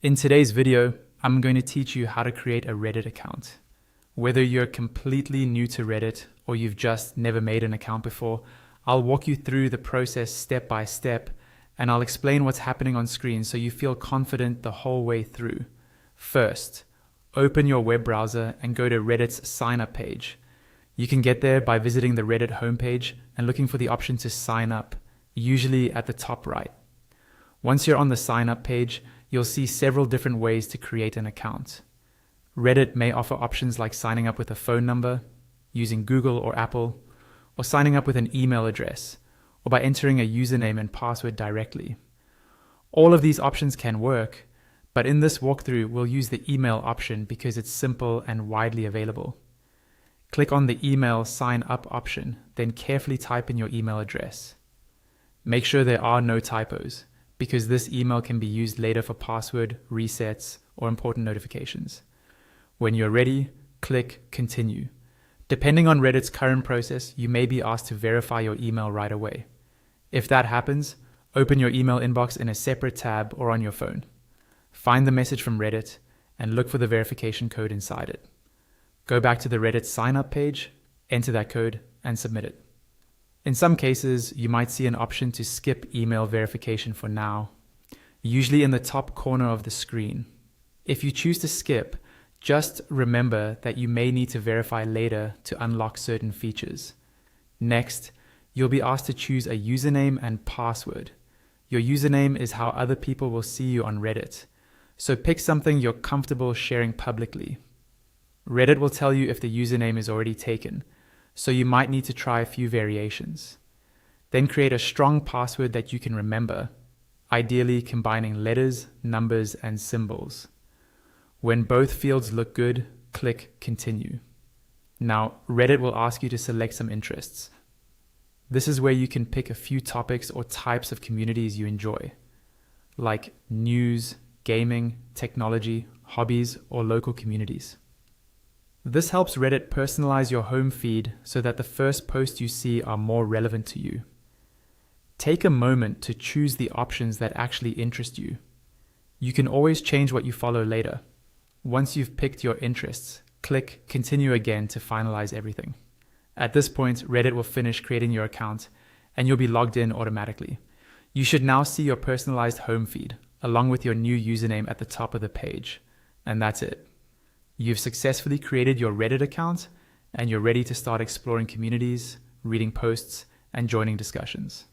In today's video, I'm going to teach you how to create a Reddit account. Whether you're completely new to Reddit or you've just never made an account before, I'll walk you through the process step by step, and I'll explain what's happening on screen so you feel confident the whole way through. First, open your web browser and go to Reddit's sign up page. You can get there by visiting the Reddit homepage and looking for the option to sign up, usually at the top right. Once you're on the sign up page, you'll see several different ways to create an account. Reddit may offer options like signing up with a phone number, using Google or Apple, or signing up with an email address, or by entering a username and password directly. All of these options can work, but in this walkthrough, we'll use the email option because it's simple and widely available. Click on the email sign up option, then carefully type in your email address. Make sure there are no typos, because this email can be used later for password resets or important notifications. When you're ready, click Continue. Depending on Reddit's current process, you may be asked to verify your email right away. If that happens, open your email inbox in a separate tab or on your phone. Find the message from Reddit and look for the verification code inside it. Go back to the Reddit sign up page, enter that code, and submit it. In some cases, you might see an option to skip email verification for now, usually in the top corner of the screen. If you choose to skip, just remember that you may need to verify later to unlock certain features. Next, you'll be asked to choose a username and password. Your username is how other people will see you on Reddit, so pick something you're comfortable sharing publicly. Reddit will tell you if the username is already taken, so you might need to try a few variations. Then create a strong password that you can remember, ideally combining letters, numbers, and symbols. When both fields look good, click Continue. Now, Reddit will ask you to select some interests. This is where you can pick a few topics or types of communities you enjoy, like news, gaming, technology, hobbies, or local communities. This helps Reddit personalize your home feed so that the first posts you see are more relevant to you. Take a moment to choose the options that actually interest you. You can always change what you follow later. Once you've picked your interests, click Continue again to finalize everything. At this point, Reddit will finish creating your account and you'll be logged in automatically. You should now see your personalized home feed along with your new username at the top of the page. And that's it. You've successfully created your Reddit account and you're ready to start exploring communities, reading posts, and joining discussions.